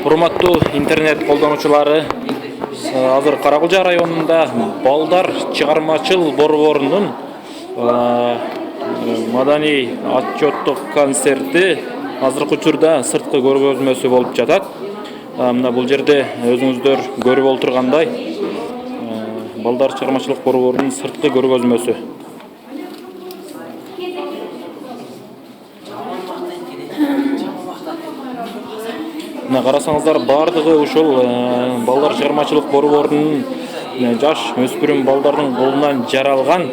Урматтуу интернет колдонуучулары, азыр Каракулжа районунда балдар чыгармачыл борборунун маданий отчеттук концерти азыркы учурда сырткы көргөзмөсү болуп жатат. Мына бул жерде өзүңүздөр көрүп отургандай балдар чыгармачылык борборунун сырткы көргөзмөсү. Мына карасаңыздар, бардыгы ушул балдар чыгармачылык борборунун жаш өспүрүм балдардын колунан жаралган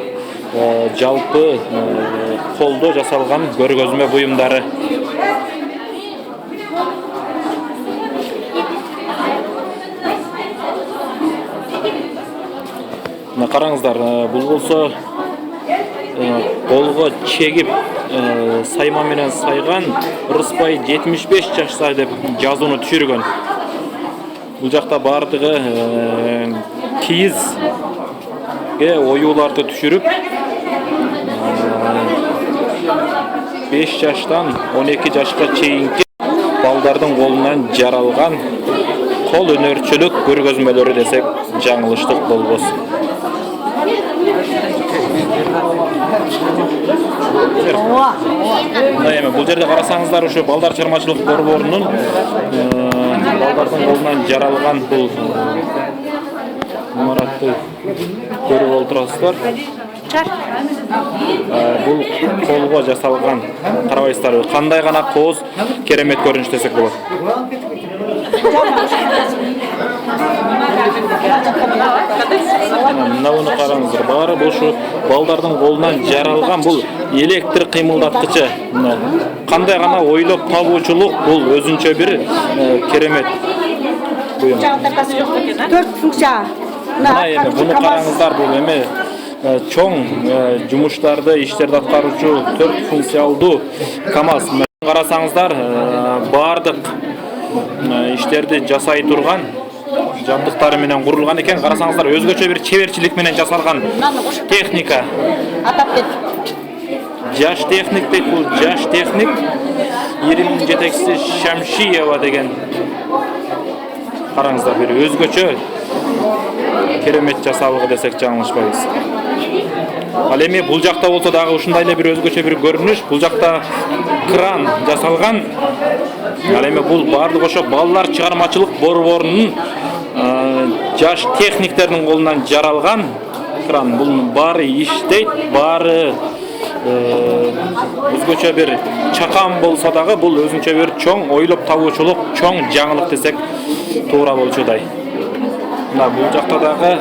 жалпы колдо жасалган көргөзмө буюмдары. Мына караңыздар, бул болсо колго чегип сайма менен сайган Рыспай 75 жашта деп жазууну түшүргөн. Бул жакта бардыгы кийизге оюуларды түшүрүп 5 жаштан 12 жашка чейинки балдардын колунан жаралган кол өнөрчүлүк көргөзмөлөрү десек жаңылыштык болбос. Бул жерде карасаңыздар, ушу балдар чыгармачылык борборунун балдардын колунан жаралган бул имаратты көрүп отурасыздар. Бул колго жасалган, карабайсыздарбы, кандай гана кооз керемет көрүнүш десек болот. Мына буну караңыздар, баары бул ушу балдардын колунан жаралган бул электр кыймылдаткычы. Кандай гана ойлоп табуучулук, бул өзүнчө бир керемет буюм. 4 функция. Мына эми буну караңыздар, бул эми чоң жумуштарды, иштерди аткаруучу 4 функциялдуу КАМАЗ. Карасаңыздар, бардык иштерди жасай турган жабдыктары менен курулган экен. Карасаңыздар, өзгөчө бир чеберчилик менен жасалган техника. Жаш техник дейт, бул жаш техник. Иринин жетекчиси Шамшиева деген. Караңыздар, бир өзгөчө керемет жасалгы десек жаңылышпайбыз. Ал эми бул жакта болсо дагы ушундай эле бир өзгөчө бир көрүнүш. Бул жакта кран жасалган. Ал эми бул бардык ошо балдар чыгармачылык борборунун жаш техниктердин колунан жаралган кран. Бул баары иштейт, баары өзгөчө бир чакан болсо дагы бул өзүнчө бир чоң ойлоп табуучулук, чоң жаңылык десек туура болчудай. Мына бул жакта дагы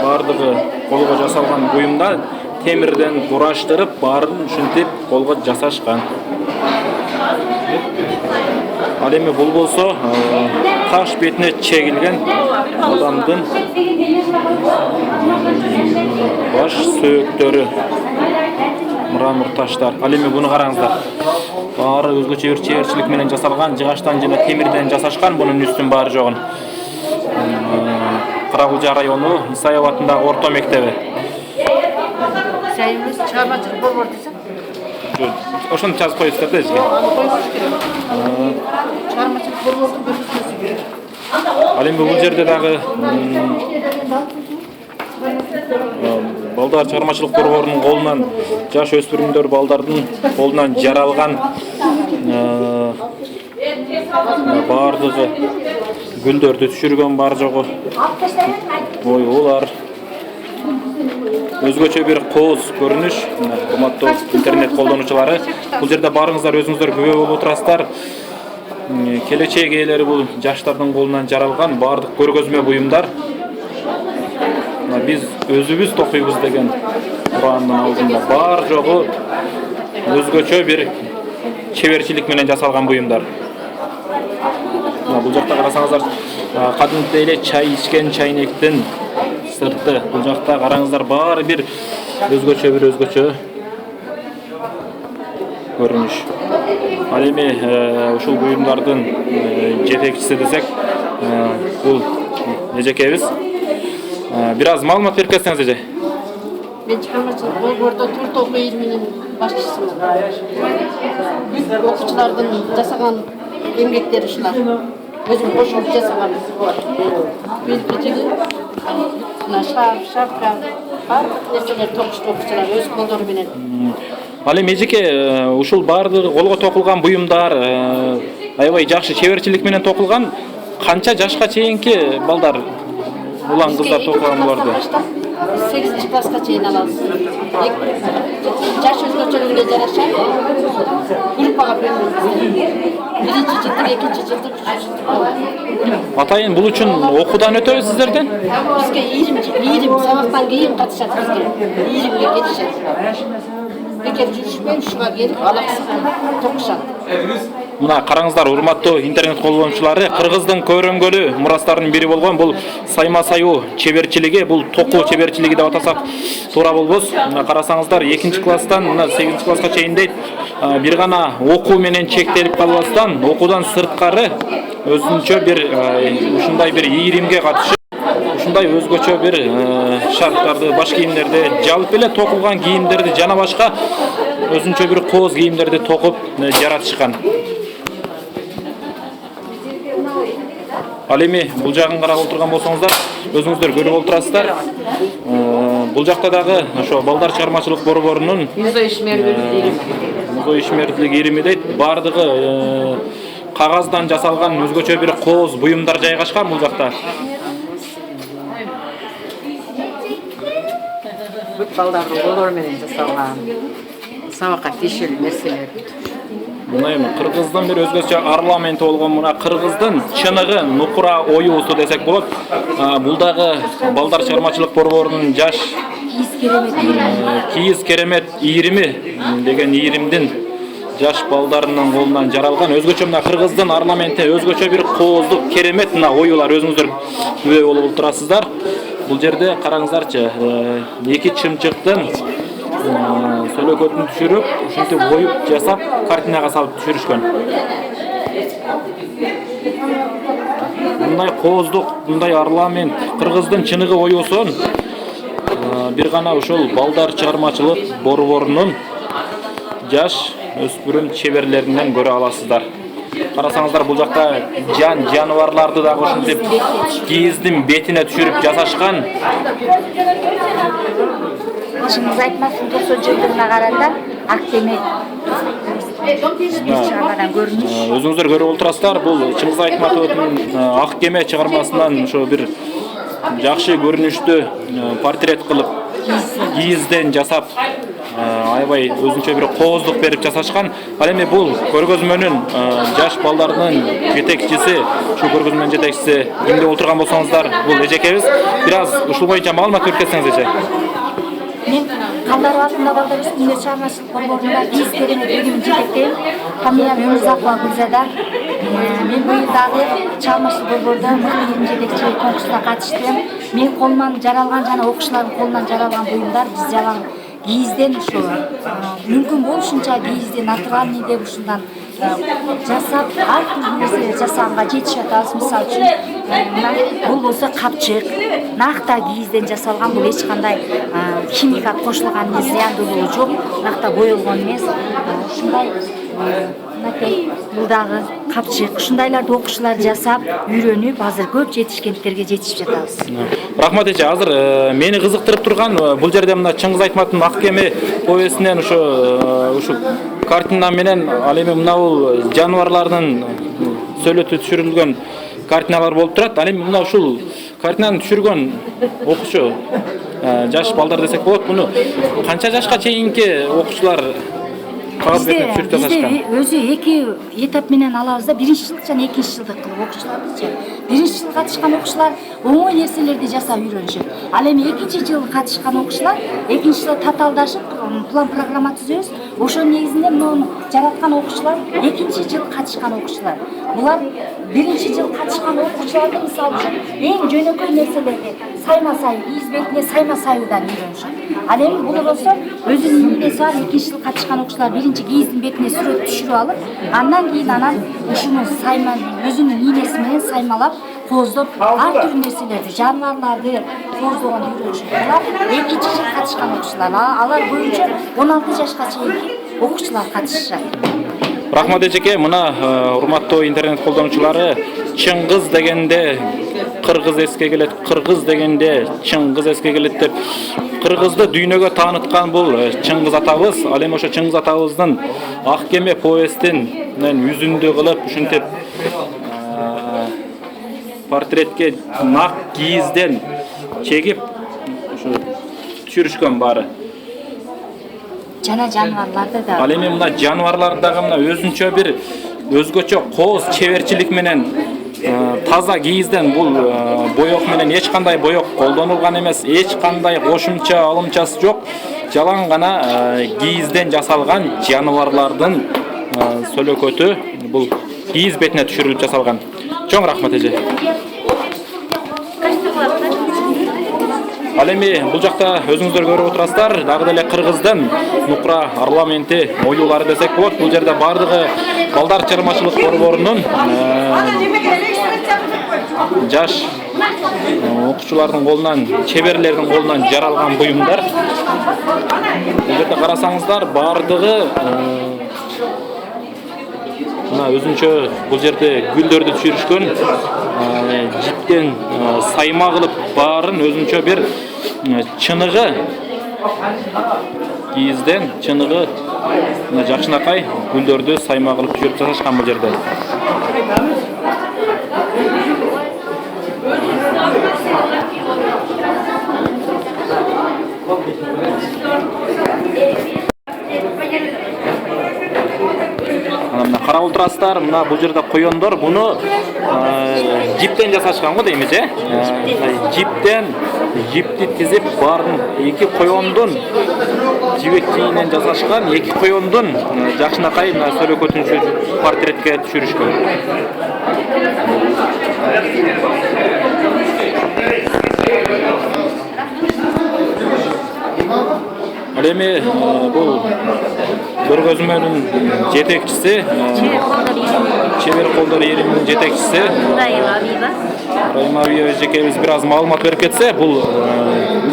бардыгы колго жасалган буюмдар темирден кураштырып, баарын ушинтип колго жасашкан. Ал эми бул болсо таш бетине чегилген адамдын баш сөөктөрү, мрамор таштар. Ал эми буну караңыздар. Баары өзгөчө бир чеберчилик менен жасалган, жыгачтан жана темирден жасашкан, бунун үстүн баары жогун. Каракулжа району Исаев атындагы орто мектеби. Исаевбиз чыгармачылык борбору десем. Ошону жазып коюңуздар да эске. Чыгармачылык борборунун көргөзмөсү. Ал эми бул жерде дагы балдар чыгармачылык борборунун колунан жаш өспүрүмдөр балдардын колунан жаралган бардыгы гүлдөрдү түшүргөн бар жогу оюулар. Өзгөчө бир кооз көрүнүш. Урматтуу интернет колдонуучулары, бул жерде барыңыздар өзүңүздөр күбө болуп отурасыздар. Келечек ээлери бул жаштардын колунан жаралган бардык көргөзмө буюмдар. Биз өзүбүз токуйбуз деген ураандын алдында бар жогу өзгөчө бир чеберчилик менен жасалган буюмдар. Бул жакта карасаңыздар, кадимки эле чай ичкен чайнектин сырты. Бул жакта караңыздар, баары бир өзгөчө көрүнүш. Ал эми ушул буюмдардын жетекчиси десек, бул эжекебиз. Бир аз маалымат берип кетсеңиз эже. Мен чыгармачылык борбордо 4 окуу илминин башчысымын. Окуучулардын жасаган emgekteri ушулар. Өзüm кошулуп жасаган. Белгичиги, мына шапка, баардык нерселер токуштурчулар өз колдору менен. Ал эми эжеке ушул баардыгы колго токулган буюмдар аябай жакшы чеберчилик менен токулган. Канча жашка чейинки балдар улан кыздар токулган буларды? 8 класска чейин алабыз. Жаш өзгөчөлүгүнө жараша группага бөлүнөбүз. Биринчи жылдык, экинчи жылдык, үчүнчү жылдык. Атайын бул үчүн окуудан өтөбү сиздерден? Бизге ийрим сабактан кийин катышат бизге. Ийримге кетишет. Бекер жүрүшпөй ушуга келип алаксыга токушат. Мына караңыздар, урматтуу интернет колдонуучулары, кыргыздын көрөнгөлү мурастарынын бири болгон бул сайма саюу чеберчилиги, бул токуу чеберчилиги деп атасак туура болбос. Мына карасаңыздар, 2-класстан мына 8-класска чейин дейт, бир гана окуу менен чектелип калбастан, окуудан сырткары өзүнчө бир ушундай бир ийримге катышып, ушундай өзгөчө бир шарттарды, баш кийимдерди, жалпы эле токулган кийимдерди жана башка өзүнчө бир кооз кийимдерди токуп жаратышкан. Ал эми бул жагын карап отурган болсоңуздар, өзүңүздөр көрүп отурасыздар. Бул жакта дагы ошо балдар чыгармачылык борборунун музой ишмердүүлүк ирими дейт. Бардыгы кагаздан жасалган өзгөчө бир кооз буюмдар жайгашкан бул жакта. Бүт балдардын колдору менен жасалган сабакка тиешелүү нерселер. Мына эми кыргыздын бир өзгөчө орнаменти болгон мына кыргыздын чыныгы нукура оюусу десек болот. Бул дагы балдар чыгармачылык борборунун жаш кийиз керемет ийрими деген ийримдин жаш балдарынын колунан жаралган өзгөчө мына кыргыздын орнаменти өзгөчө бир кооздук керемет мына оюлар өзүңүздөр күбө болуп отурасыздар. Бул жерде караңыздарчы, эки чымчыктын сөлөкөтүн түшүрүп, ушинтип оюп жасап, картинага салып түшүрүшкөн. Мындай кооздук, мындай орнамент кыргыздын чыныгы оюусун бир гана ушул балдар чыгармачылык борборунун жаш өспүрүм чеберлеринен көрө аласыздар. Карасаңыздар, бул жакта жаныбарларды дагы ушинтип кийиздин бетине түшүрүп жасашкан. Чыңгыз Айтматовдун 90-жылдыгына карата Актемек чыгармадан көрүнүш. Өзүңүздөр көрүп отурасыздар, бул Чыңгыз Айтматовдун Ак кеме чыгармасынан ошо бир жакшы көрүнүштүү портрет кылып кийизден жасап аябай өзүнчө бир кооздук берип жасашкан. Ал эми бул көргөзмөнүн жаш балдардын жетекчиси, ушу көргөзмөнүн жетекчиси кимде отурган болсоңуздар, бул эжекебиз. Бир аз ушул боюнча маалымат берсеңиз эже. Мен Кандаров атындагы балдар өспүрүмдөр чыгармачылык борборунда кийиз керемет бөлүмүн жетектейм. Фамилиям Өмүрзакова Гүлзада. Мен быйыл дагы чыгармачылык борборунда бөлүм жетекчи конкурсуна катыштым. Мен колуман жаралган жана окуучулардын колунан жаралган буюмдар биз жалаң кийизден ушу мүмкүн болушунча кийизден натуральный деп ушундан жасап ар түрдүү нерселер жасаганга жетишип атабыз. Мисалы үчүн бул болсо капчык, накта кийизден жасалган, бул эч кандай химикат кошулган эмес, зыяндуулугу жок, накта боелгон эмес. Ушундай бул дагы капчык, ушундайларды окуучулар жасап, үйрөнүп, азыр көп жетишкендтерге жетишип жатабыз. Рахмат эже, азыр мени кызыктырып турган бул жерде мына Чыңгыз Айтматовдун Ак кеме повестинен ушу картина менен ал эми мына бул жаныбарлардын сөлөтү түшүрүлгөн картиналар болуп турат. Ал эми мына ушул картинаны түшүргөн окуучу жаш балдар десек болот. Муну канча жашка чейинки окуучулар кагаз бетине түшүрүп жасашкан? Өзү эки этап менен алабыз да, биринчи жылдык жана экинчи жылдык кылып окуучулардычы. Биринчи жыл катышкан окуучулар оңой нерселерди жасап үйрөнүшөт. Ал эми экинчи жыл катышкан окуучулар экинчи жылда татаалдашып план программа түзөбүз. Ошонун негизинде муну жараткан окуучулар экинчи жыл катышкан окуучулар. Булар биринчи жыл катышкан окуучуларды мисалы үчүн эң жөнөкөй нерселерди сайма саю, кийиз бетине сайма саюудан үйрөнүшөт. Ал эми бул болсо өзүнүн ийнеси бар, экинчи жыл катышкан окуучулар биринчи кийиздин бетине сүрөт түшүрүп алып, андан кийин ушуну сайма өзүнүн ийнеси менен саймалап, кооздоп, ар түрдүү нерселерди, жаныбарларды кооздогонду үйрөнүшөт. Булар экинчи жыл катышкан окуучулар. Алар боюнча 16 жашка чейинки окуучулар катышышат. Рахмат эжеке, мына урматтуу интернет колдонуучулары, Чыңгыз дегенде кыргыз эске келет, кыргыз дегенде Чыңгыз эске келет деп кыргызды дүйнөгө тааныткан бул Чыңгыз атабыз. Ал эми ошо Чыңгыз атабыздын Ак кеме повестин үзүндү кылып ушинтип портретке нак кийизден чегип ушу түшүрүшкөн баары. Жана жаныбарларды да. Ал эми мына жаныбарларды дагы мына өзүнчө бир өзгөчө кооз чеберчилик менен таза кийизден бул боек менен эч кандай боек колдонулган эмес, эч кандай кошумча алымчасы жок. Жалаң гана кийизден жасалган жаныбарлардын сөлөкөтү бул кийиз бетине түшүрүлүп жасалган. Чоң рахмат эже. Ал эми бул жакта өзүңүздөр көрүп отурасыздар, дагы деле кыргыздын нукра парламенти оюлары десек болот. Бул жерде бардыгы балдар чыгармачылык борборунун жаш окуучулардын колунан, чеберлердин колунан жаралган буюмдар. Бул жерде карасаңыздар, бардыгы мына өзүнчө бул жерде гүлдөрдү түшүрүшкөн, жиптен сайма кылып баарын өзүнчө бир чыныгы кийизден чыныгы жакшынакай гүлдөрдү сайма кылып түшүрүп жасашкан бул жерде. Мына карап отурасыздар, мына бул жерде коёндор, буну жиптен жасашкан го деймиз, жиптен жипти тизип баарын эки коёндун жибекчигинен жасашкан, эки коёндун жакшынакай мына сөлөкөтүн портретке түшүрүшкөн. Ал эми бул көргөзмөнүн жетекчиси, Чебер колдор ириминин жетекчиси Райма Абиева эжекебиз бир аз маалымат берип кетсе, бул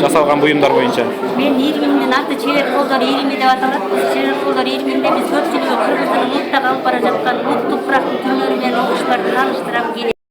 жасалган буюмдар боюнча. Мен ириминдин аты Чебер колдор ирими деп аталат. Чебер колдор ириминде биз көпчүлүгү кыргыздын улуттагы алып бара жаткан улуттук тупурактын түрлөрү менен окуучуларды тааныштырам, кийин